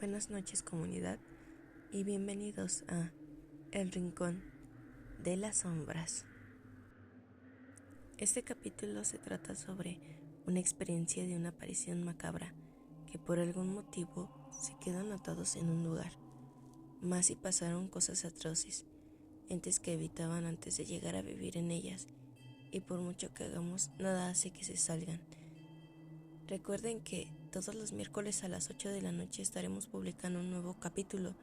Buenas noches, comunidad, y bienvenidos a El Rincón de las Sombras. Este capítulo se trata sobre una experiencia de una aparición macabra que por algún motivo se quedan atados en un lugar, más si pasaron cosas atroces, entes que evitaban antes de llegar a vivir en ellas, y por mucho que hagamos, nada hace que se salgan. Recuerden que todos los miércoles a las 8 de la noche estaremos publicando un nuevo capítulo.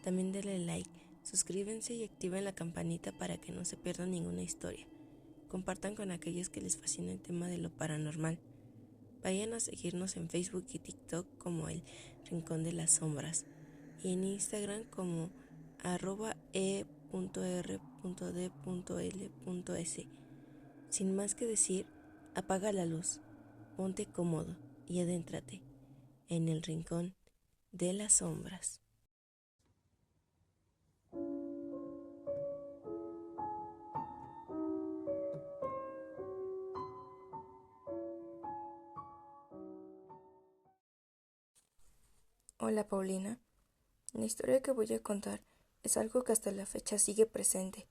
También denle like, suscríbanse y activen la campanita para que no se pierdan ninguna historia. Compartan con aquellos que les fascina el tema de lo paranormal. Vayan a seguirnos en Facebook y TikTok como El Rincón de las Sombras y en Instagram como @e.r.d.l.s. Sin más que decir, apaga la luz, ponte cómodo y adéntrate en el Rincón de las Sombras. Hola Paulina, la historia que voy a contar es algo que hasta la fecha sigue presente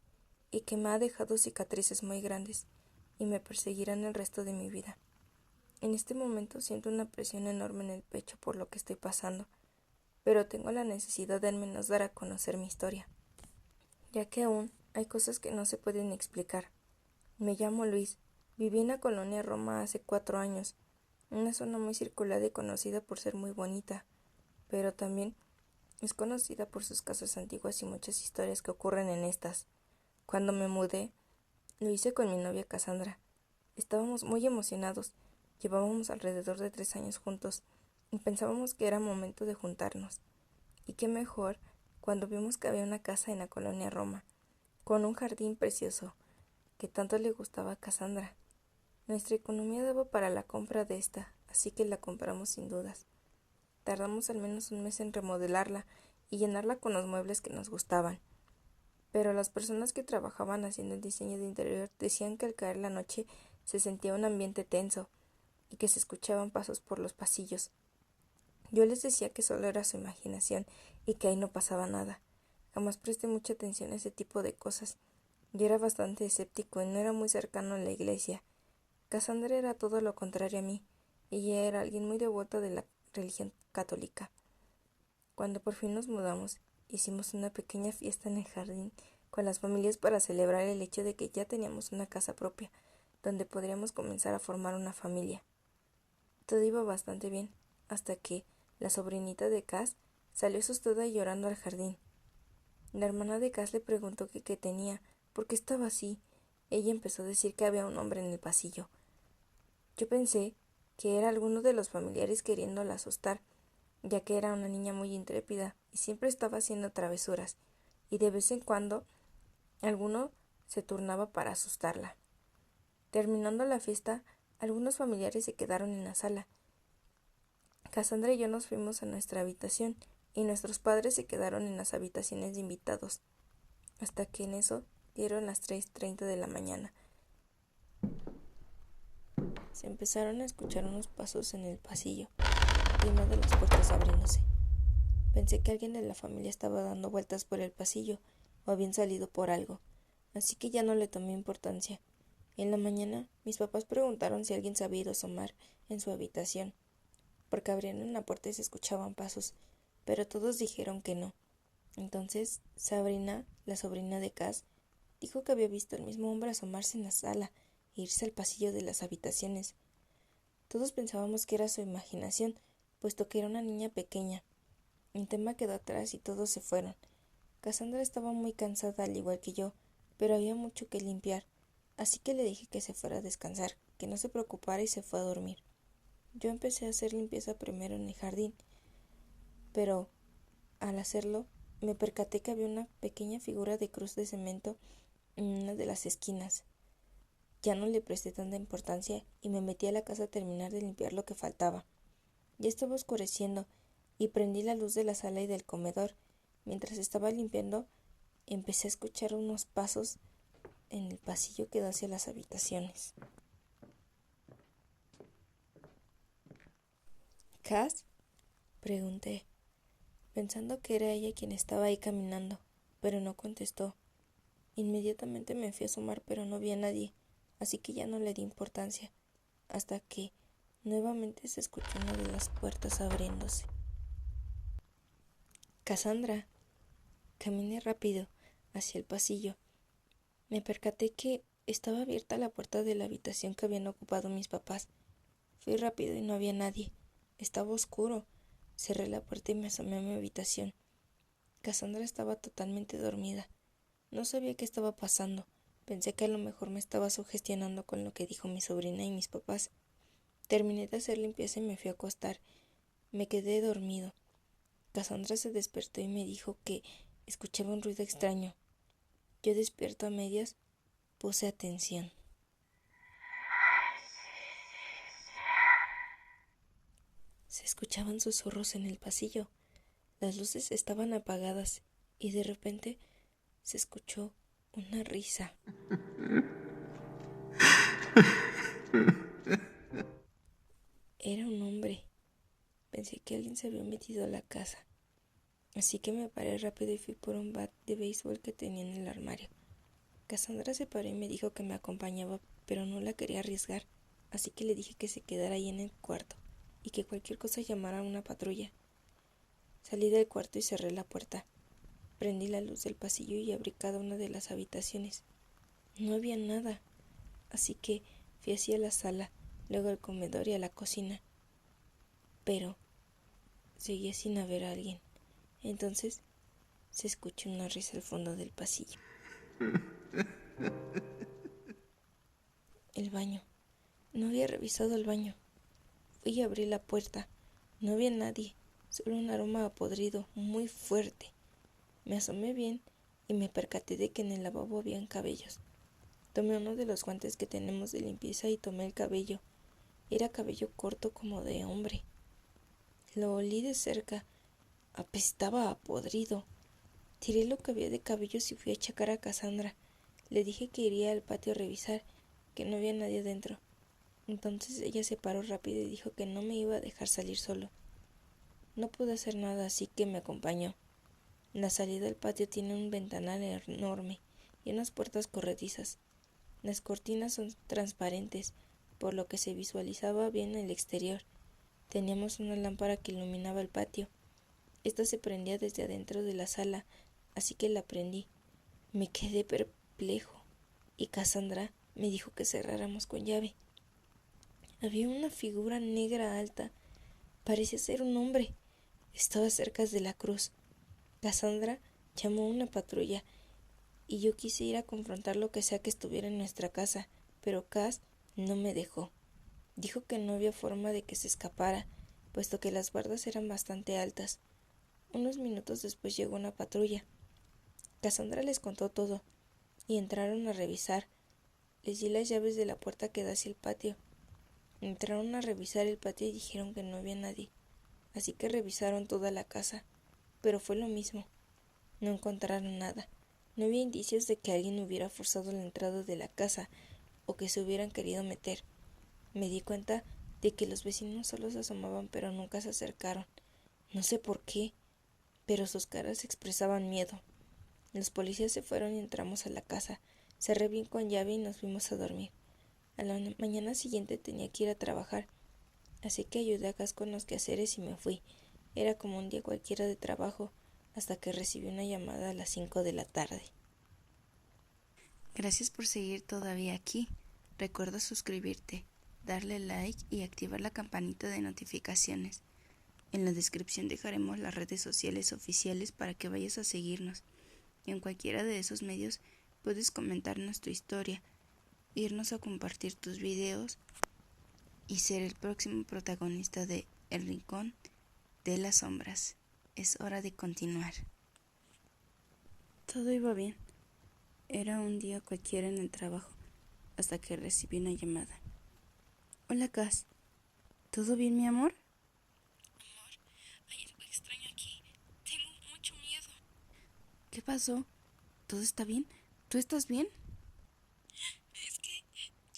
y que me ha dejado cicatrices muy grandes y me perseguirán el resto de mi vida. En este momento siento una presión enorme en el pecho por lo que estoy pasando, pero tengo la necesidad de al menos dar a conocer mi historia, ya que aún hay cosas que no se pueden explicar. Me llamo Luis, viví en la colonia Roma hace 4 años, una zona muy circulada y conocida por ser muy bonita, pero también es conocida por sus casas antiguas y muchas historias que ocurren en estas. Cuando me mudé, lo hice con mi novia Cassandra. Estábamos muy emocionados. Llevábamos alrededor de 3 años juntos y pensábamos que era momento de juntarnos. Y qué mejor cuando vimos que había una casa en la colonia Roma, con un jardín precioso, que tanto le gustaba a Cassandra. Nuestra economía daba para la compra de esta, así que la compramos sin dudas. Tardamos al menos un mes en remodelarla y llenarla con los muebles que nos gustaban. Pero las personas que trabajaban haciendo el diseño de interior decían que al caer la noche se sentía un ambiente tenso y que se escuchaban pasos por los pasillos. Yo les decía que solo era su imaginación y que ahí no pasaba nada. Jamás presté mucha atención a ese tipo de cosas. Yo era bastante escéptico y no era muy cercano a la iglesia. Cassandra era todo lo contrario a mí. Ella era alguien muy devota de la religión católica. Cuando por fin nos mudamos, hicimos una pequeña fiesta en el jardín con las familias para celebrar el hecho de que ya teníamos una casa propia, donde podríamos comenzar a formar una familia. Todo iba bastante bien, hasta que la sobrinita de Cass salió asustada y llorando al jardín. La hermana de Cass le preguntó que qué tenía, por qué estaba así. Ella empezó a decir que había un hombre en el pasillo. Yo pensé que era alguno de los familiares queriéndola asustar, ya que era una niña muy intrépida y siempre estaba haciendo travesuras, y de vez en cuando alguno se turnaba para asustarla. Terminando la fiesta, algunos familiares se quedaron en la sala. Cassandra y yo nos fuimos a nuestra habitación, y nuestros padres se quedaron en las habitaciones de invitados, hasta que en eso dieron las 3:30 de la mañana. Se empezaron a escuchar unos pasos en el pasillo y una de las puertas abriéndose. Pensé que alguien de la familia estaba dando vueltas por el pasillo o habían salido por algo, así que ya no le tomé importancia. En la mañana, mis papás preguntaron si alguien se había ido a asomar en su habitación, porque abrieron la puerta y se escuchaban pasos, pero todos dijeron que no. Entonces, Sabrina, la sobrina de Cass, dijo que había visto al mismo hombre asomarse en la sala e irse al pasillo de las habitaciones. Todos pensábamos que era su imaginación, puesto que era una niña pequeña. El tema quedó atrás y todos se fueron. Cassandra estaba muy cansada al igual que yo, pero había mucho que limpiar, así que le dije que se fuera a descansar, que no se preocupara y se fue a dormir. Yo empecé a hacer limpieza primero en el jardín, pero al hacerlo me percaté que había una pequeña figura de cruz de cemento en una de las esquinas. Ya no le presté tanta importancia y me metí a la casa a terminar de limpiar lo que faltaba. Ya estaba oscureciendo y prendí la luz de la sala y del comedor. Mientras estaba limpiando, empecé a escuchar unos pasos en el pasillo que da hacia las habitaciones. ¿Cass? Pregunté. pensando que era ella quien estaba ahí caminando, pero no contestó. Inmediatamente me fui a asomar, pero no vi a nadie, así que ya no le di importancia, hasta que nuevamente se escuchó una de las puertas abriéndose. Cassandra. Caminé rápido hacia el pasillo. Me percaté que estaba abierta la puerta de la habitación que habían ocupado mis papás. Fui rápido y no había nadie. Estaba oscuro. Cerré la puerta y me asomé a mi habitación. Cassandra estaba totalmente dormida. No sabía qué estaba pasando. Pensé que a lo mejor me estaba sugestionando con lo que dijo mi sobrina y mis papás. Terminé de hacer limpieza y me fui a acostar. Me quedé dormido. Cassandra se despertó y me dijo que escuchaba un ruido extraño. Yo, despierto a medias, puse atención. Se escuchaban susurros en el pasillo. Las luces estaban apagadas y de repente se escuchó una risa. Era un hombre. Pensé que alguien se había metido a la casa. Así que me paré rápido y fui por un bat de béisbol que tenía en el armario. Cassandra se paró y me dijo que me acompañaba, pero no la quería arriesgar, así que le dije que se quedara ahí en el cuarto y que cualquier cosa llamara a una patrulla. Salí del cuarto y cerré la puerta. Prendí la luz del pasillo y abrí cada una de las habitaciones. No había nada, así que fui hacia la sala, luego al comedor y a la cocina. Pero seguía sin haber a alguien. Entonces se escuchó una risa al fondo del pasillo. El baño. No había revisado el baño. Fui y abrí la puerta. No había nadie, solo un aroma a podrido muy fuerte. Me asomé bien y me percaté de que en el lavabo habían cabellos. Tomé uno de los guantes que tenemos de limpieza y tomé el cabello. Era cabello corto como de hombre. Lo olí de cerca. Apestaba a podrido. Tiré lo que había de cabellos y fui a checar a Cassandra. Le dije que iría al patio a revisar, que no había nadie dentro. Entonces ella se paró rápido y dijo que no me iba a dejar salir solo. No pude hacer nada, así que me acompañó. La salida del patio tiene un ventanal enorme y unas puertas corredizas. Las cortinas son transparentes, por lo que se visualizaba bien el exterior. Teníamos una lámpara que iluminaba el patio. Esta se prendía desde adentro de la sala, así que la prendí. Me quedé perplejo y Cassandra me dijo que cerráramos con llave. Había una figura negra alta. Parecía ser un hombre. Estaba cerca de la cruz. Cassandra llamó a una patrulla y yo quise ir a confrontar lo que sea que estuviera en nuestra casa, pero Cass no me dejó. Dijo que no había forma de que se escapara, puesto que las bardas eran bastante altas. Unos minutos después llegó una patrulla. Cassandra les contó todo y entraron a revisar. Les di las llaves de la puerta que da hacia el patio. Entraron a revisar el patio y dijeron que no había nadie, así que revisaron toda la casa, pero fue lo mismo. No encontraron nada. No había indicios de que alguien hubiera forzado la entrada de la casa o que se hubieran querido meter. Me di cuenta de que los vecinos solo se asomaban pero nunca se acercaron. No sé por qué, pero sus caras expresaban miedo. Los policías se fueron y entramos a la casa. Cerré bien con llave y nos fuimos a dormir. A la mañana siguiente tenía que ir a trabajar, así que ayudé a Cass con los quehaceres y me fui. Era como un día cualquiera de trabajo, hasta que recibí una llamada a las 5 de la tarde. Gracias por seguir todavía aquí. Recuerda suscribirte, darle like y activar la campanita de notificaciones. En la descripción dejaremos las redes sociales oficiales para que vayas a seguirnos. Y en cualquiera de esos medios puedes comentarnos tu historia, irnos a compartir tus videos y ser el próximo protagonista de El Rincón de las Sombras. Es hora de continuar. Todo iba bien. Era un día cualquiera en el trabajo, hasta que recibí una llamada. Hola, Cass. ¿Todo bien, mi amor? Amor, hay algo extraño aquí. Tengo mucho miedo. ¿Qué pasó? ¿Todo está bien? ¿Tú estás bien? Es que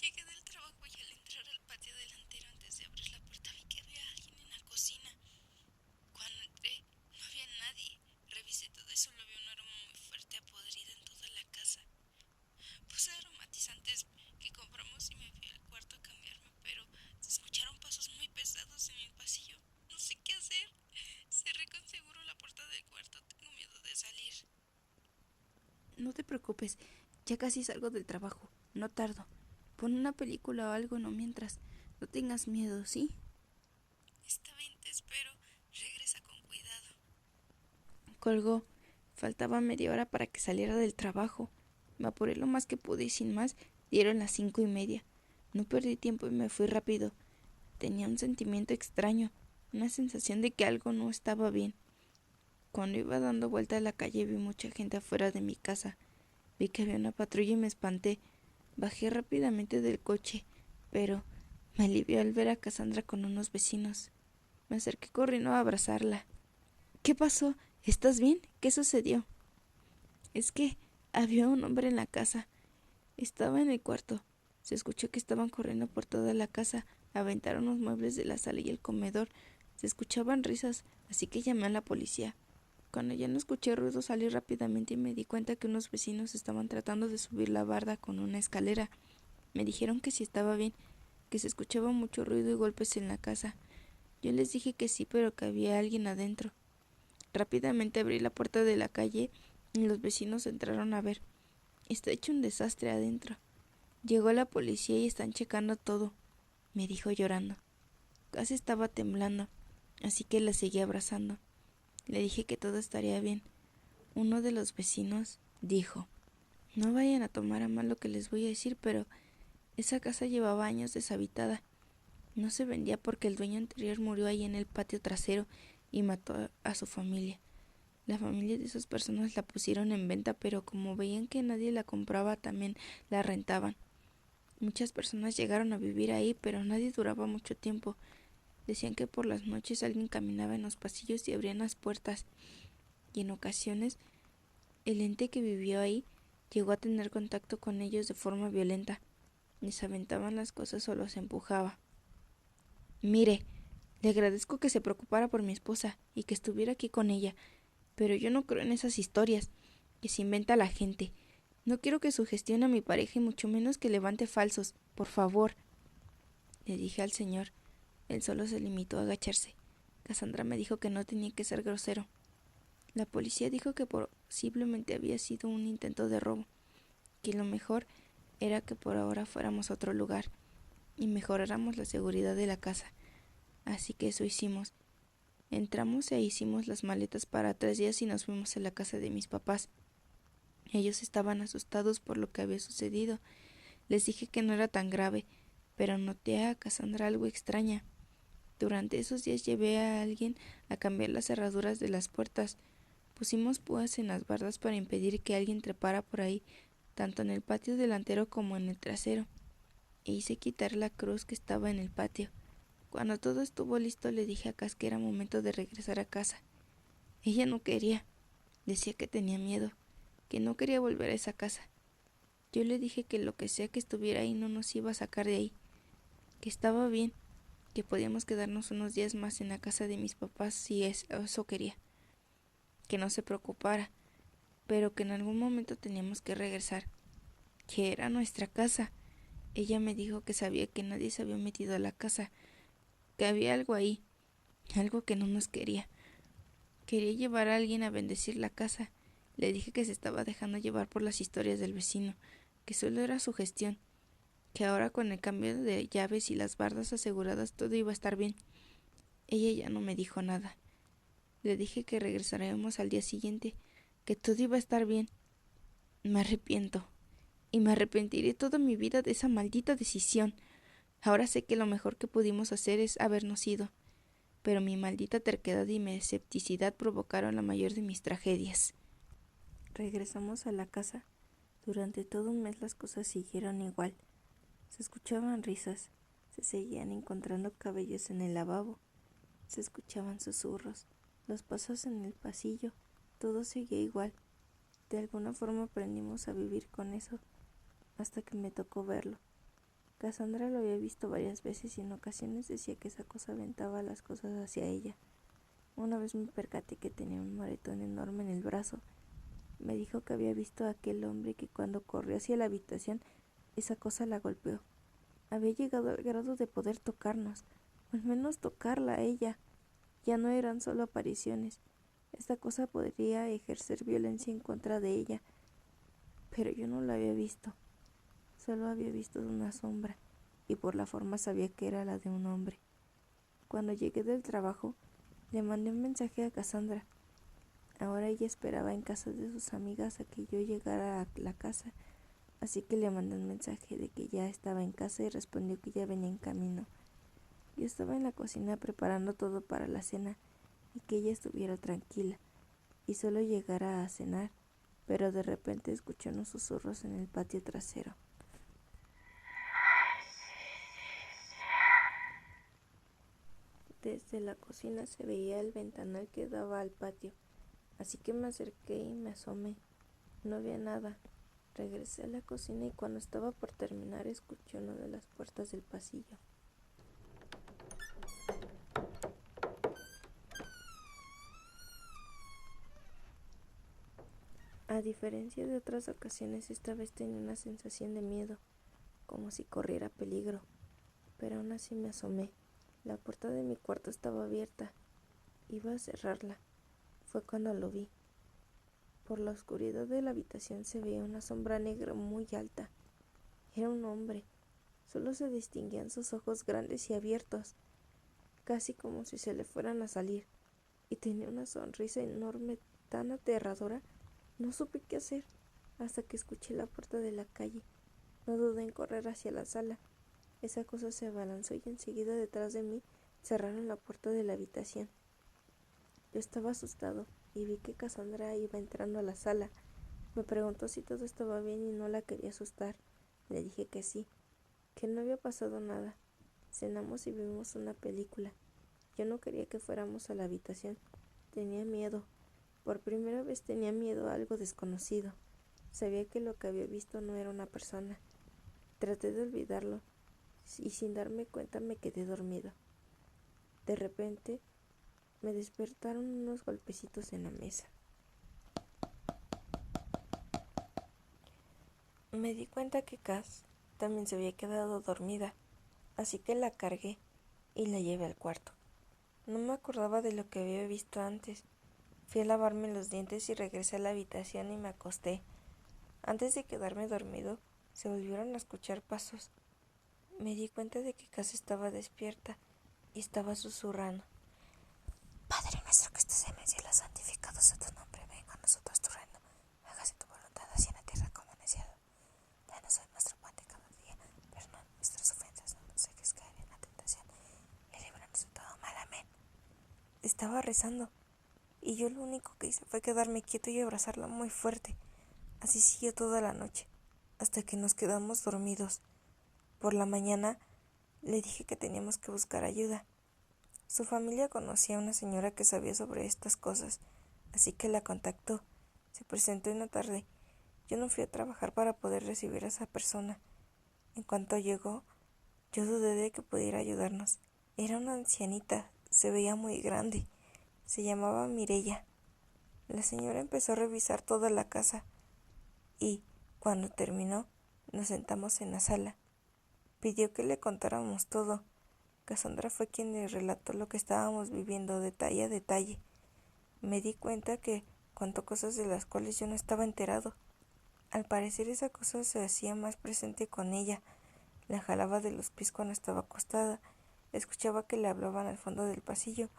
llegué del trabajo y al entrar al patio delantero antes de abrir la puerta vi que había alguien en la cocina. Cuando entré no había nadie. No te preocupes, ya casi salgo del trabajo, no tardo. Pon una película o algo, no mientras. No tengas miedo, ¿sí? Está bien, te espero. Regresa con cuidado. Colgó. Faltaba media hora para que saliera del trabajo. Me apuré lo más que pude y sin más dieron las 5:30. No perdí tiempo y me fui rápido. Tenía un sentimiento extraño, una sensación de que algo no estaba bien. Cuando iba dando vuelta a la calle vi mucha gente afuera de mi casa. Vi que había una patrulla y me espanté. Bajé rápidamente del coche, pero me alivió al ver a Cassandra con unos vecinos. Me acerqué corriendo a abrazarla. ¿Qué pasó? ¿Estás bien? ¿Qué sucedió? Es que había un hombre en la casa. Estaba en el cuarto. Se escuchó que estaban corriendo por toda la casa. Aventaron los muebles de la sala y el comedor. Se escuchaban risas, así que llamé a la policía. Cuando ya no escuché ruido salí rápidamente y me di cuenta que unos vecinos estaban tratando de subir la barda con una escalera. Me dijeron que sí estaba bien, que se escuchaba mucho ruido y golpes en la casa. Yo les dije que sí, pero que había alguien adentro. Rápidamente abrí la puerta de la calle y los vecinos entraron a ver. Está hecho un desastre adentro. Llegó la policía y están checando todo, me dijo llorando. Casi estaba temblando, así que la seguí abrazando. Le dije que todo estaría bien. Uno de los vecinos dijo: no vayan a tomar a mal lo que les voy a decir, pero esa casa llevaba años deshabitada. No se vendía porque el dueño anterior murió ahí en el patio trasero y mató a su familia. La familia de esas personas la pusieron en venta, pero como veían que nadie la compraba, también la rentaban. Muchas personas llegaron a vivir ahí, pero nadie duraba mucho tiempo. Decían que por las noches alguien caminaba en los pasillos y abrían las puertas, y en ocasiones el ente que vivió ahí llegó a tener contacto con ellos de forma violenta. Les aventaban las cosas o los empujaba. Mire, le agradezco que se preocupara por mi esposa y que estuviera aquí con ella, pero yo no creo en esas historias que se inventa la gente. No quiero que sugestione a mi pareja y mucho menos que levante falsos. Por favor, le dije al señor. Él solo se limitó a agacharse. Cassandra me dijo que no tenía que ser grosero. La policía dijo que posiblemente había sido un intento de robo, que lo mejor era que por ahora fuéramos a otro lugar y mejoráramos la seguridad de la casa. Así que eso hicimos. Entramos e hicimos las maletas para 3 días y nos fuimos a la casa de mis papás. Ellos estaban asustados por lo que había sucedido. Les dije que no era tan grave, pero noté a Cassandra algo extraña. Durante esos días llevé a alguien a cambiar las cerraduras de las puertas. Pusimos púas en las bardas para impedir que alguien trepara por ahí, tanto en el patio delantero como en el trasero, e hice quitar la cruz que estaba en el patio. Cuando todo estuvo listo le dije a Cass que era momento de regresar a casa. Ella no quería. Decía que tenía miedo, que no quería volver a esa casa. Yo le dije que lo que sea que estuviera ahí no nos iba a sacar de ahí, que estaba bien, que podíamos quedarnos unos días más en la casa de mis papás si eso quería, que no se preocupara, pero que en algún momento teníamos que regresar, que era nuestra casa. Ella me dijo que sabía que nadie se había metido a la casa, que había algo ahí, algo que no nos quería. Quería llevar a alguien a bendecir la casa. Le dije que se estaba dejando llevar por las historias del vecino, que solo era su gestión, que ahora con el cambio de llaves y las bardas aseguradas todo iba a estar bien. Ella ya no me dijo nada. Le dije que regresaríamos al día siguiente, que todo iba a estar bien. Me arrepiento, y me arrepentiré toda mi vida de esa maldita decisión. Ahora sé que lo mejor que pudimos hacer es habernos ido, pero mi maldita terquedad y mi escepticidad provocaron la mayor de mis tragedias. Regresamos a la casa. Durante todo un mes las cosas siguieron igual. Se escuchaban risas, se seguían encontrando cabellos en el lavabo, se escuchaban susurros, los pasos en el pasillo, todo seguía igual. De alguna forma aprendimos a vivir con eso, hasta que me tocó verlo. Cassandra lo había visto varias veces y en ocasiones decía que esa cosa aventaba las cosas hacia ella. Una vez me percaté que tenía un moretón enorme en el brazo. Me dijo que había visto a aquel hombre y que cuando corrió hacia la habitación, esa cosa la golpeó. Había llegado al grado de poder tocarnos, o al menos tocarla a ella. Ya no eran solo apariciones. Esta cosa podría ejercer violencia en contra de ella. pero yo no la había visto. Solo había visto una sombra y por la forma sabía que era la de un hombre. Cuando llegué del trabajo, le mandé un mensaje a Cassandra. Ahora ella esperaba en casa de sus amigas a que yo llegara a la casa, así que le mandé un mensaje de que ya estaba en casa y respondió que ya venía en camino. Yo estaba en la cocina preparando todo para la cena y que ella estuviera tranquila y solo llegara a cenar, pero de repente escuché unos susurros en el patio trasero. Desde la cocina se veía el ventanal que daba al patio, así que me acerqué y me asomé. No había nada. Regresé a la cocina y cuando estaba por terminar escuché una de las puertas del pasillo. A diferencia de otras ocasiones, esta vez tenía una sensación de miedo, como si corriera peligro, pero aún así me asomé. La puerta de mi cuarto estaba abierta. Iba a cerrarla. Fue cuando lo vi. Por la oscuridad de la habitación se veía una sombra negra muy alta. Era un hombre. Solo se distinguían sus ojos grandes y abiertos, casi como si se le fueran a salir, y tenía una sonrisa enorme tan aterradora. No supe qué hacer hasta que escuché la puerta de la calle. No dudé en correr hacia la sala. Esa cosa se abalanzó y enseguida detrás de mí cerraron la puerta de la habitación. Yo estaba asustado y vi que Cassandra iba entrando a la sala. Me preguntó si todo estaba bien y no la quería asustar. Le dije que sí, que no había pasado nada. Cenamos y vimos una película. Yo no quería que fuéramos a la habitación. Tenía miedo. Por primera vez tenía miedo a algo desconocido. Sabía que lo que había visto no era una persona. Traté de olvidarlo y sin darme cuenta me quedé dormido. De repente me despertaron unos golpecitos en la mesa. Me di cuenta que Cass también se había quedado dormida, así que la cargué y la llevé al cuarto. No me acordaba de lo que había visto antes. Fui a lavarme los dientes y regresé a la habitación y me acosté. Antes de quedarme dormido, se volvieron a escuchar pasos. Me di cuenta de que Cass estaba despierta y estaba susurrando. Padre nuestro que estás en el cielo, santificado sea tu nombre, venga a nosotros tu reino. Hágase tu voluntad así en la tierra como en el cielo. Danos hoy nuestro pan de cada día, perdona nuestras ofensas, no nos dejes caer en la tentación y líbranos de todo mal. Amén. Estaba rezando y yo lo único que hice fue quedarme quieto y abrazarla muy fuerte. Así siguió toda la noche, hasta que nos quedamos dormidos. Por la mañana le dije que teníamos que buscar ayuda. Su familia conocía a una señora que sabía sobre estas cosas, así que la contactó. Se presentó en la tarde. Yo no fui a trabajar para poder recibir a esa persona. En cuanto llegó, yo dudé de que pudiera ayudarnos. Era una ancianita, se veía muy grande. Se llamaba Mireya. La señora empezó a revisar toda la casa y, cuando terminó, nos sentamos en la sala. Pidió que le contáramos todo. Cassandra fue quien le relató lo que estábamos viviendo detalle a detalle. Me di cuenta que contó cosas de las cuales yo no estaba enterado. Al parecer esa cosa se hacía más presente con ella. La jalaba de los pies cuando estaba acostada. Escuchaba que le hablaban al fondo del pasillo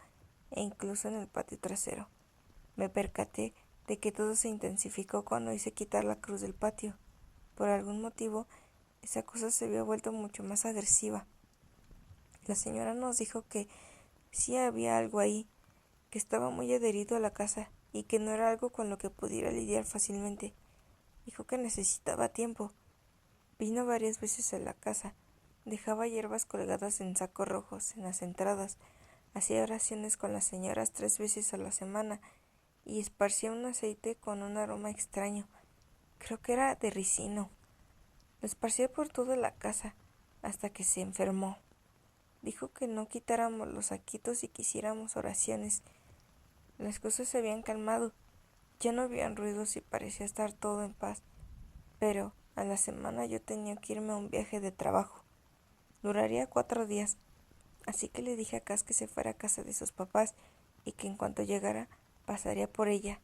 e incluso en el patio trasero. Me percaté de que todo se intensificó cuando hice quitar la cruz del patio. Por algún motivo, esa cosa se había vuelto mucho más agresiva. La señora nos dijo que sí había algo ahí, que estaba muy adherido a la casa y que no era algo con lo que pudiera lidiar fácilmente. Dijo que necesitaba tiempo. Vino varias veces a la casa. Dejaba hierbas colgadas en sacos rojos en las entradas. Hacía oraciones con las señoras 3 veces a la semana y esparcía un aceite con un aroma extraño. Creo que era de ricino. Lo esparcía por toda la casa hasta que se enfermó. Dijo que no quitáramos los saquitos y que hiciéramos oraciones. Las cosas se habían calmado. Ya no habían ruidos y parecía estar todo en paz. Pero a la semana yo tenía que irme a un viaje de trabajo. Duraría 4 días. Así que le dije a Cass que se fuera a casa de sus papás y que en cuanto llegara pasaría por ella.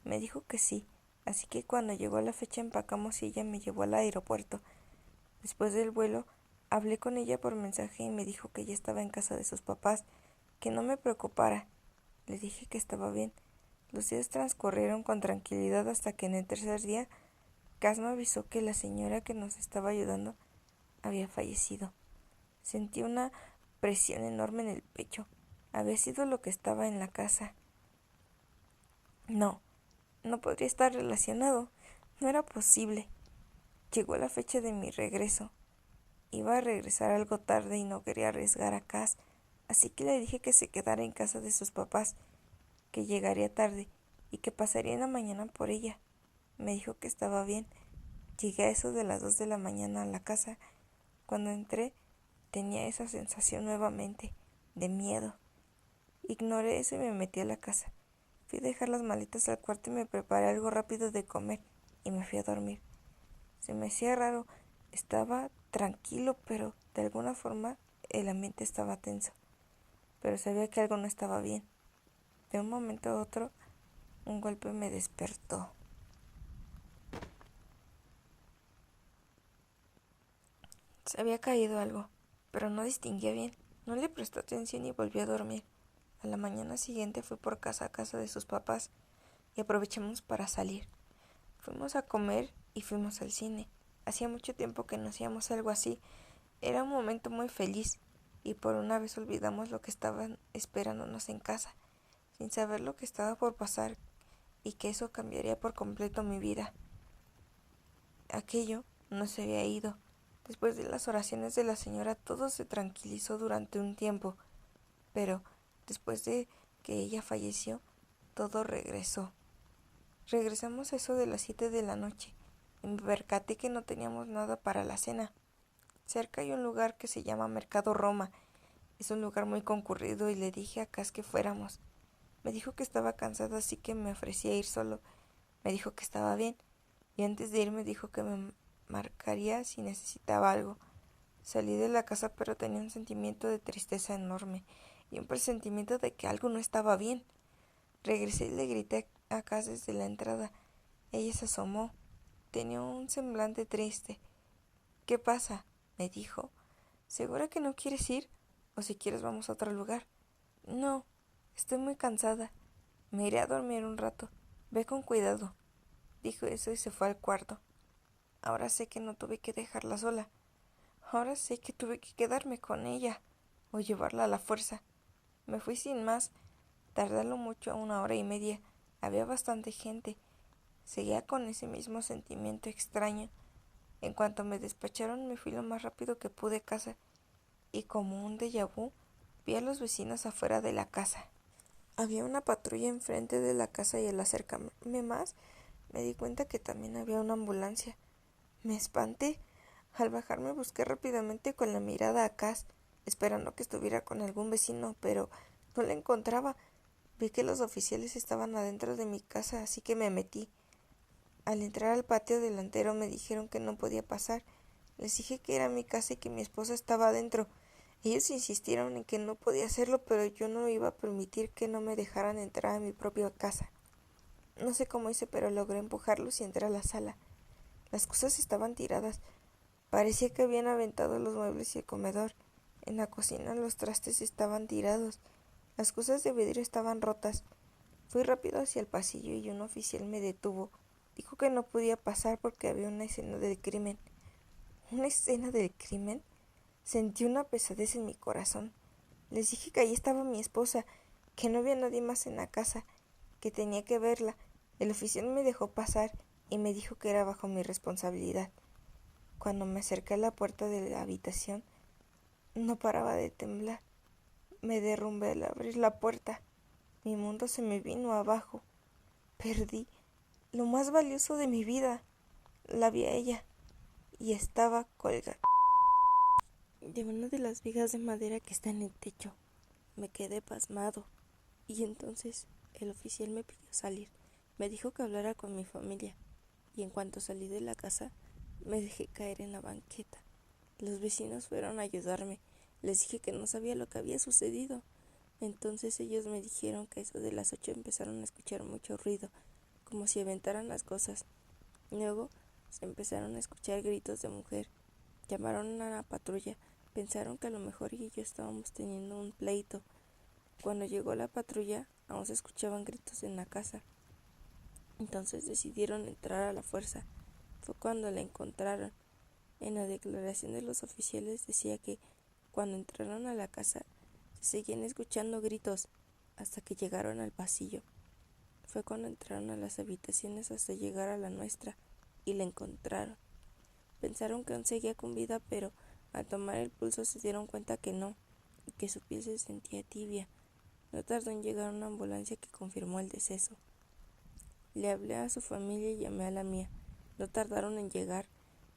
Me dijo que sí, así que cuando llegó la fecha empacamos y ella me llevó al aeropuerto. Después del vuelo, hablé con ella por mensaje y me dijo que ella estaba en casa de sus papás, que no me preocupara. Le dije que estaba bien. Los días transcurrieron con tranquilidad hasta que en el tercer día, Cas me avisó que la señora que nos estaba ayudando había fallecido. Sentí una presión enorme en el pecho. Había sido lo que estaba en la casa. No podría estar relacionado. No era posible. Llegó la fecha de mi regreso. Iba a regresar algo tarde y no quería arriesgar a Cas, así que le dije que se quedara en casa de sus papás, que llegaría tarde y que pasaría en la mañana por ella. Me dijo que estaba bien. Llegué a eso de las 2 de la mañana a la casa. Cuando entré, tenía esa sensación nuevamente, de miedo. Ignoré eso y me metí a la casa. Fui a dejar las maletas al cuarto y me preparé algo rápido de comer y me fui a dormir. Se me hacía raro, estaba tranquilo, pero de alguna forma el ambiente estaba tenso. Pero sabía que algo no estaba bien. De un momento a otro, un golpe me despertó. Se había caído algo, pero no distinguía bien. No le presté atención y volví a dormir. A la mañana siguiente fui por casa a casa de sus papás y aprovechamos para salir. Fuimos a comer y fuimos al cine. Hacía mucho tiempo que no hacíamos algo así. Era un momento muy feliz y por una vez olvidamos lo que estaban esperándonos en casa, sin saber lo que estaba por pasar y que eso cambiaría por completo mi vida. Aquello no se había ido. Después de las oraciones de la señora todo se tranquilizó durante un tiempo, pero después de que ella falleció, todo regresó. Regresamos a eso de las 7 de la noche y me percaté que no teníamos nada para la cena. Cerca hay un lugar que se llama Mercado Roma. Es un lugar muy concurrido y le dije a Cas que fuéramos. Me dijo que estaba cansado, así que me ofrecí a ir solo. Me dijo que estaba bien y antes de ir me dijo que me marcaría si necesitaba algo. Salí de la casa, pero tenía un sentimiento de tristeza enorme y un presentimiento de que algo no estaba bien. Regresé y le grité a Cas desde la entrada. Ella se asomó. Tenía un semblante triste. ¿Qué pasa?, me dijo. ¿Segura que no quieres ir? ¿O si quieres vamos a otro lugar? No, estoy muy cansada. Me iré a dormir un rato. Ve con cuidado. Dijo eso y se fue al cuarto. Ahora sé que no tuve que dejarla sola. Ahora sé que tuve que quedarme con ella o llevarla a la fuerza. Me fui sin más. Tardé lo mucho a 1 hora y media. Había bastante gente. Seguía con ese mismo sentimiento extraño. En cuanto me despacharon me fui lo más rápido que pude a casa y como un déjà vu vi a los vecinos afuera de la casa. Había una patrulla enfrente de la casa y al acercarme más me di cuenta que también había una ambulancia. Me espanté. Al bajarme busqué rápidamente con la mirada a Cas, esperando que estuviera con algún vecino, pero no la encontraba. Vi que los oficiales estaban adentro de mi casa, así que me metí. Al entrar al patio delantero me dijeron que no podía pasar. Les dije que era mi casa y que mi esposa estaba adentro. Ellos insistieron en que no podía hacerlo, pero yo no iba a permitir que no me dejaran entrar a mi propia casa. No sé cómo hice, pero logré empujarlos y entré a la sala. Las cosas estaban tiradas. Parecía que habían aventado los muebles y el comedor. En la cocina los trastes estaban tirados. Las cosas de vidrio estaban rotas. Fui rápido hacia el pasillo y un oficial me detuvo. Dijo que no podía pasar porque había una escena del crimen. ¿Una escena del crimen? Sentí una pesadez en mi corazón. Les dije que allí estaba mi esposa, que no había nadie más en la casa, que tenía que verla. El oficial me dejó pasar y me dijo que era bajo mi responsabilidad. Cuando me acerqué a la puerta de la habitación, no paraba de temblar. Me derrumbé al abrir la puerta. Mi mundo se me vino abajo. Perdí lo más valioso de mi vida. La vi a ella y estaba colgada de una de las vigas de madera que está en el techo. Me quedé pasmado y entonces el oficial me pidió salir. Me dijo que hablara con mi familia y en cuanto salí de la casa me dejé caer en la banqueta. Los vecinos fueron a ayudarme. Les dije que no sabía lo que había sucedido. Entonces ellos me dijeron que eso de las 8 empezaron a escuchar mucho ruido como si aventaran las cosas. Luego se empezaron a escuchar gritos de mujer. Llamaron a la patrulla. Pensaron que a lo mejor ella y yo estábamos teniendo un pleito. Cuando llegó la patrulla, aún se escuchaban gritos en la casa. Entonces decidieron entrar a la fuerza. Fue cuando la encontraron. En la declaración de los oficiales decía que cuando entraron a la casa se seguían escuchando gritos hasta que llegaron al pasillo. Fue cuando entraron a las habitaciones hasta llegar a la nuestra y la encontraron. Pensaron que aún seguía con vida, pero al tomar el pulso se dieron cuenta que no, y que su piel se sentía tibia. No tardó en llegar una ambulancia que confirmó el deceso. Le hablé a su familia y llamé a la mía. No tardaron en llegar.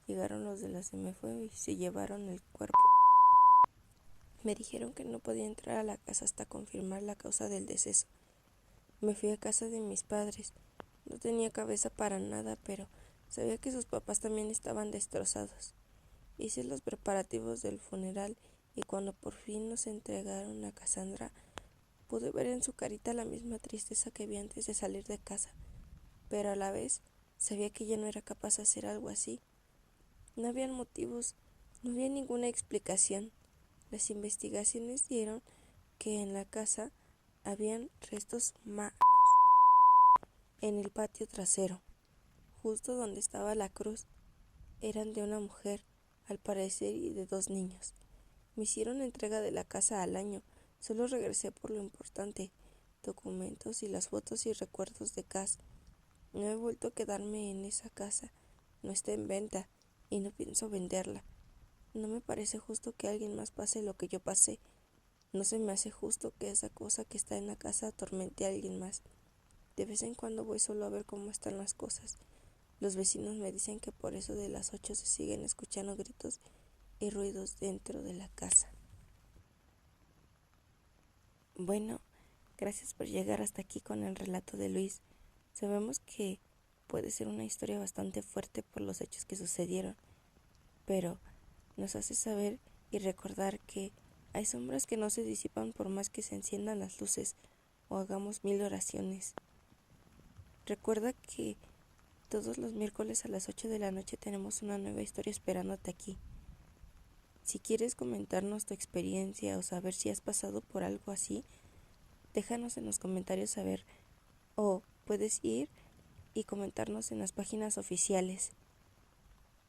Llegaron los de la CMF y se llevaron el cuerpo. Me dijeron que no podía entrar a la casa hasta confirmar la causa del deceso. Me fui a casa de mis padres. No tenía cabeza para nada, pero sabía que sus papás también estaban destrozados. Hice los preparativos del funeral y cuando por fin nos entregaron a Cassandra, pude ver en su carita la misma tristeza que vi antes de salir de casa, pero a la vez sabía que ella no era capaz de hacer algo así. No habían motivos, no había ninguna explicación. Las investigaciones dieron que en la casa habían restos humanos en el patio trasero, justo donde estaba la cruz. Eran de una mujer, al parecer, y de 2 niños. Me hicieron entrega de la casa al año. Solo regresé por lo importante, documentos y las fotos y recuerdos de Cass. No he vuelto a quedarme en esa casa. No está en venta y no pienso venderla. No me parece justo que alguien más pase lo que yo pasé. No se me hace justo que esa cosa que está en la casa atormente a alguien más. De vez en cuando voy solo a ver cómo están las cosas. Los vecinos me dicen que por eso de las 8 se siguen escuchando gritos y ruidos dentro de la casa. Bueno, gracias por llegar hasta aquí con el relato de Luis. Sabemos que puede ser una historia bastante fuerte por los hechos que sucedieron, pero nos hace saber y recordar que hay sombras que no se disipan por más que se enciendan las luces o hagamos 1000 oraciones. Recuerda que todos los miércoles a las 8 de la noche tenemos una nueva historia esperándote aquí. Si quieres comentarnos tu experiencia o saber si has pasado por algo así, déjanos en los comentarios saber, o puedes ir y comentarnos en las páginas oficiales.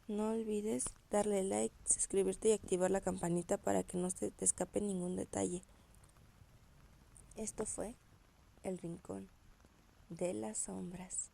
No olvides darle like, suscribirte y activar la campanita para que no se te escape ningún detalle. Esto fue El Rincón de las Sombras.